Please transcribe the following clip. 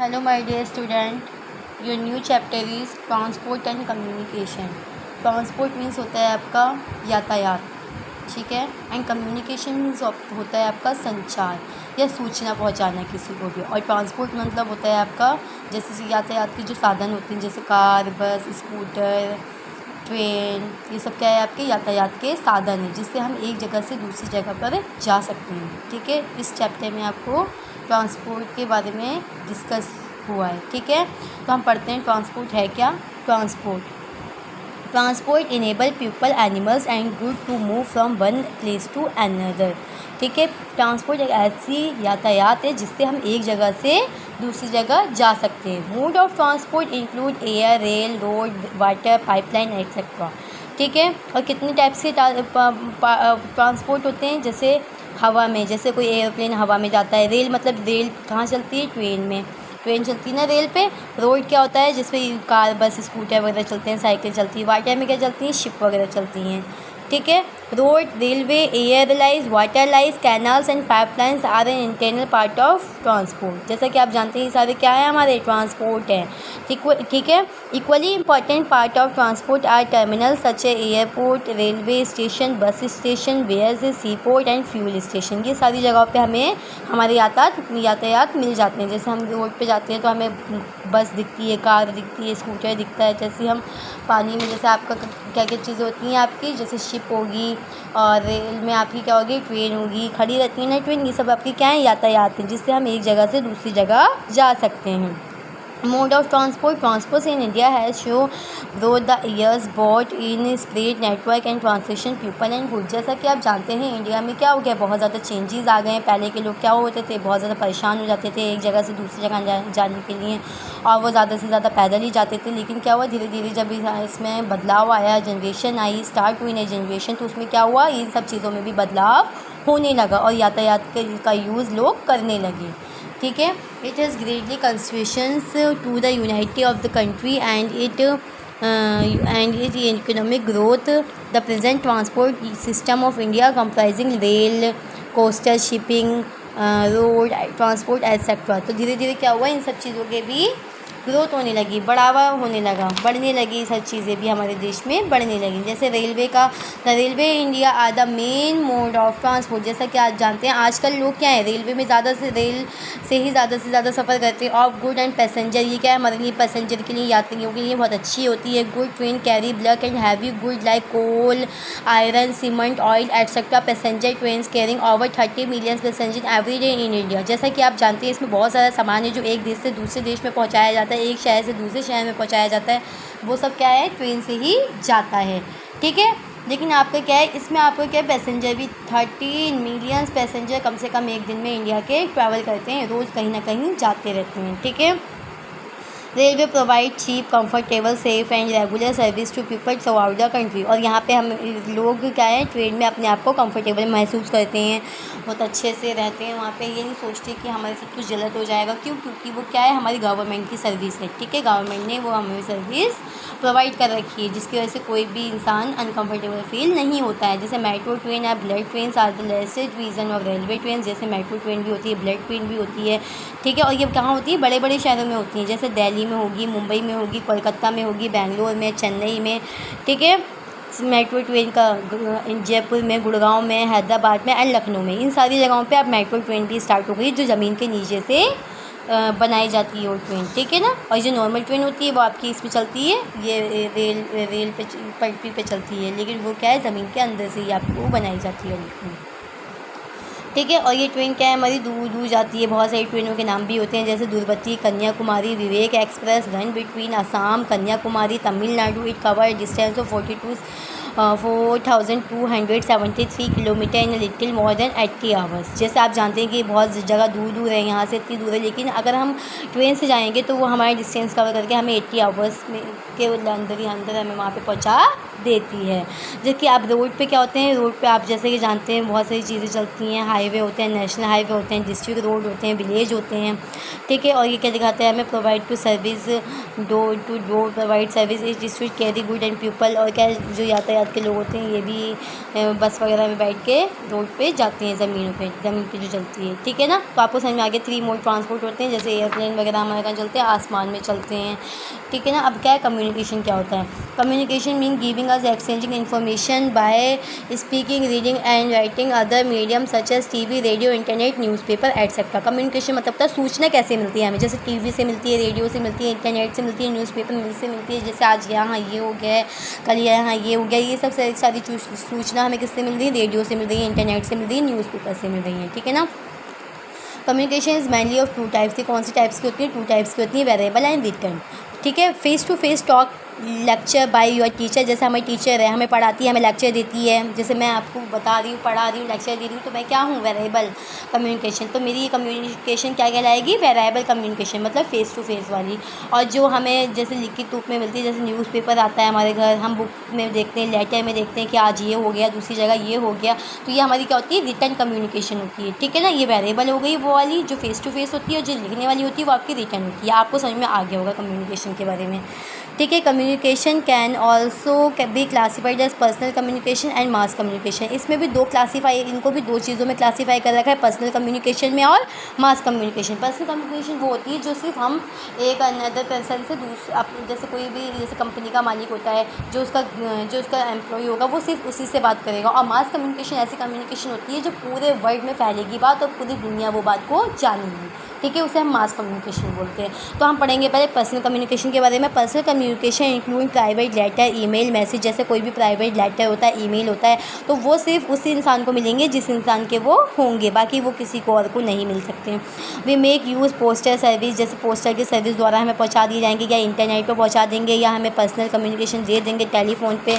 Hello my dear student, your new chapter is transport and communication. Transport means होता है आपका यातायात, ठीक है। एंड कम्युनिकेशन मीन्स होता है आपका संचार या सूचना पहुंचाना किसी को भी। और ट्रांसपोर्ट मतलब होता है आपका जैसे यातायात के जो साधन होते हैं, जैसे कार, बस, स्कूटर, ट्रेन, ये सब क्या है आपके यातायात के साधन हैं जिससे हम एक जगह से दूसरी जगह पर जा सकते हैं, ठीक है। इस चैप्टर में आपको ट्रांसपोर्ट के बारे में डिस्कस हुआ है, ठीक है। तो हम पढ़ते हैं ट्रांसपोर्ट है क्या। Transport enable people, animals and good to move from one place to another, ठीक है। ट्रांसपोर्ट एक ऐसी यातायात है जिससे हम एक जगह से दूसरी जगह जा सकते हैं। Mode of transport include air, rail, road, water, pipeline etcetera, ठीक है। और कितने टाइप्स के ट्रांसपोर्ट होते हैं, जैसे हवा में, जैसे कोई एयरप्लेन हवा में जाता है। रेल मतलब रेल कहाँ चलती है, ट्रेन चलती है ना रेल पे। रोड क्या होता है, जिसमें कार, बस, स्कूटर वगैरह चलते हैं, साइकिल चलती है। वाटर में क्या चलती हैं, शिप वगैरह चलती हैं, ठीक है। Road, railway, air lines, water lines, canals and pipelines are an internal part of transport. जैसा कि आप जानते हैं ये सारे क्या है, हमारे ट्रांसपोर्ट हैं, ठीक है। Equally important part of transport are terminal such a airport, railway station, bus station, wharves, sea port and fuel station. ये सारी जगहों पे हमें हमारे यातायात मिल जाते हैं। जैसे हम रोड पे जाते हैं तो हमें बस दिखती है, कार दिखती है, स्कूटर दिखता है। जैसे हम पानी में, जैसे आपका क्या क्या चीज़ें होती हैं आपकी, जैसे शिप होगी, और रेल में आपकी क्या होगी, ट्रेन होगी, खड़ी रहती है ना ट्रेन। ये सब आपकी क्या है, यातायात हैं जिससे हम एक जगह से दूसरी जगह जा सकते हैं। Mode of transport in India has show grow the years boat in spread network and translation people and good. जैसा कि आप जानते हैं इंडिया में क्या हो गया, बहुत ज़्यादा चेंजेस आ गए हैं। पहले के लोग क्या होते थे, बहुत ज़्यादा परेशान हो जाते थे एक जगह से दूसरी जगह जाने के लिए, और वो ज़्यादा से ज़्यादा पैदल ही जाते थे। लेकिन क्या हुआ, धीरे धीरे जब इसमें बदलाव आया, जनरेशन आई, स्टार्ट हुई नई जनरेशन, तो उसमें क्या हुआ, इन सब चीज़ों में भी बदलाव होने लगा और यातायात का यूज़ लोग करने लगे, ठीक है। It has greatly contributions to the unity of the country and it economic growth. The present transport system of India comprising rail, coastal shipping, road transport etcetera. तो धीरे धीरे क्या हुआ, इन सब चीज़ों के भी ग्रोथ होने लगी, बढ़ावा होने लगा, बढ़ने लगी, सब चीज़ें भी हमारे देश में बढ़ने लगी। जैसे रेलवे का, the railway India are the main mode of transport. जैसा कि आप जानते हैं आजकल लोग क्या है, रेलवे में ज़्यादा से ज़्यादा सफ़र करते हैं। ऑफ गुड एंड पैसेंजर, ये क्या है, हमारे लिए पैसेंजर के लिए, यात्रियों के लिए बहुत अच्छी होती है। Good train carry bulk and heavy good like coal, iron, cement, oil etcetera. Passenger train carrying over 30 million passenger every day in India. जैसा कि आप जानते हैं इसमें बहुत सारा सामान है जो एक देश से दूसरे देश में पहुँचाया जाता है, एक शहर से दूसरे शहर में पहुंचाया जाता है, वो सब क्या है, ट्रेन से ही जाता है, ठीक है। लेकिन आपका क्या है, इसमें आपको क्या है, पैसेंजर भी 30 मिलियन पैसेंजर कम से कम एक दिन में इंडिया के ट्रैवल करते हैं, रोज़ कहीं ना कहीं जाते रहते हैं, ठीक है। Railway provide cheap, comfortable, safe and regular service to people throughout the country. और यहाँ पे हम लोग क्या है, ट्रेन में अपने आप को कंफर्टेबल महसूस करते हैं, बहुत अच्छे से रहते हैं वहाँ पे। ये नहीं सोचते कि हमारे साथ कुछ गलत हो जाएगा, क्यों, क्योंकि वो क्या है, हमारी गवर्नमेंट की सर्विस है, ठीक है। गवर्नमेंट ने वो हमें सर्विस प्रोवाइड कर रखी है जिसकी वजह से कोई भी इंसान अनकम्फर्टेबल फील नहीं होता है। जैसे मेट्रो ट्रेन या bullet train are the latest reason of railway train. जैसे मेट्रो ट्रेन भी होती है, ब्लड ट्रेन भी होती है, ठीक है। और ये कहाँ होती है, बड़े बड़े शहरों में होती हैं, जैसे दिल्ली में होगी, मुंबई में होगी, कोलकाता में होगी, बेंगलोर में, चेन्नई में, ठीक है। मेट्रो ट्रेन का जयपुर में, गुड़गांव में, हैदराबाद में एंड लखनऊ में, इन सारी जगहों पे अब मेट्रो ट्रेन भी स्टार्ट हो गई जो ज़मीन के नीचे से बनाई जाती है वो ट्रेन, ठीक है ना। और जो नॉर्मल ट्रेन होती है वो आपकी इसमें चलती है, ये रेल पे, पटरी पे चलती है, लेकिन वो क्या है, ज़मीन के अंदर से ही आपको बनाई जाती है वो ट्रेन, ठीक है। और ये ट्रेन क्या है, हमारी दूर दूर जाती है। बहुत सारी ट्रेनों के नाम भी होते हैं, जैसे दुर्बती, Kanyakumari, Vivek express run between Assam, Kanyakumari, Tamil Nadu. It cover distance of 4,273 kilometre in little more than 80 hours. जैसे आप जानते हैं कि बहुत जगह दूर दूर है, यहाँ से इतनी दूर है, लेकिन अगर हम ट्रेन से जाएंगे तो वो हमारे डिस्टेंस कवर करके हमें 80 आवर्स में के अंदर ही अंदर हमें वहाँ पे पहुँचा देती है। जबकि आप रोड पे क्या होते हैं, रोड पे आप जैसे कि जानते हैं बहुत सारी चीज़ें चलती हैं, हाईवे होते हैं, नेशनल हाईवे होते हैं, डिस्ट्रिक्ट रोड होते हैं, विलेज होते हैं, ठीक है। और ये क्या दिखाते हैं, हमें provide door to door provide service इस district carry good and people. और क्या जो यातायात यातायात के लोग होते हैं, ये भी बस वगैरह में बैठ के रोड पे जाते हैं, ज़मीन पे जो चलती है, ठीक है ना। तो आपको समझ में आ गया 3 मोड ट्रांसपोर्ट होते हैं, जैसे एयरप्लेन वगैरह हमारे यहाँ चलते हैं, आसमान में चलते हैं, ठीक है ना। अब क्या है कम्युनिकेशन क्या होता है? Communication mean giving us exchanging information by speaking, reading and writing other medium such as TV, radio, internet, newspaper etcetera. Communication मतलब था सूचना कैसे मिलती है हमें, जैसे टीवी से मिलती है, रेडियो से मिलती है, इंटरनेट से मिलती है, न्यूज़पेपर से मिलती है, जैसे आज यहाँ ये हो गया है, कल यहाँ ये हो गया, ये सब सारी सूचना हमें किससे मिल रही है? रेडियो से मिल रही है, इंटरनेट से मिल रही है, न्यूज़पेपर से मिल रही है, ठीक है ना। Communication is mainly of 2 types की। कौन सी टाइप्स की होती है? 2 टाइप्स की होती है, वेरेबल एंड रिटन, ठीक है। Face to face talk lecture by your teacher, जैसे हमारी टीचर है, हमें पढ़ाती है, हमें लेक्चर देती है, जैसे मैं आपको बता रही हूँ, पढ़ा रही हूँ, लेक्चर दे रही हूँ, तो मैं क्या हूँ? Variable communication. तो मेरी ये कम्युनिकेशन क्या कहलाएगी? वेरिएबल कम्युनिकेशन, मतलब फ़ेस टू फेस वाली। और जो हमें जैसे लिखित रूप में मिलती है, जैसे न्यूज़पेपर आता है हमारे घर, हम बुक में देखते हैं, लेटर में देखते हैं कि आज ये हो गया, दूसरी जगह ये हो गया, तो ये हमारी क्या होती है? रिटन कम्युनिकेशन होती है, ठीक है ना। ये वेरिएबल हो गई वो वाली जो फेस टू फेस होती है, और जो लिखने वाली होती है वो आपकी रिटन होती है। आपको समझ में आ गया होगा कम्युनिकेशन के बारे में, ठीक है। Communication can also be classified as personal communication and mass communication. इसमें भी इनको भी 2 चीज़ों में क्लासीफाई कर रखा है, पर्सनल कम्युनिकेशन में और मास कम्युनिकेशन। पर्सनल कम्युनिकेशन वो होती है जो सिर्फ हम एक अनदर पर्सन से जैसे कोई भी जैसे कंपनी का मालिक होता है, जो उसका एम्प्लॉय होगा वो सिर्फ उसी से बात करेगा। और मास कम्युनिकेशन ऐसी कम्युनिकेशन होती है जो पूरे वर्ल्ड में फैलेगी बात, और पूरी दुनिया वो बात को जानेगी, ठीक है, उसे हम मास कम्युनिकेशन बोलते हैं। तो हम पढ़ेंगे पहले पर्सनल कम्युनिकेशन के बारे में। Personal communication include private letter, email, message, जैसे कोई भी प्राइवेट लेटर होता है, ईमेल होता है, तो वो सिर्फ उसी इंसान को मिलेंगे जिस इंसान के वो होंगे, बाकी वो किसी को और को नहीं मिल सकते। We make use postal service, जैसे पोस्टल की सर्विस द्वारा हमें पहुंचा दिए जाएंगे, या इंटरनेट पर पहुंचा देंगे, या हमें पर्सनल कम्युनिकेशन दे देंगे टेलीफोन पे।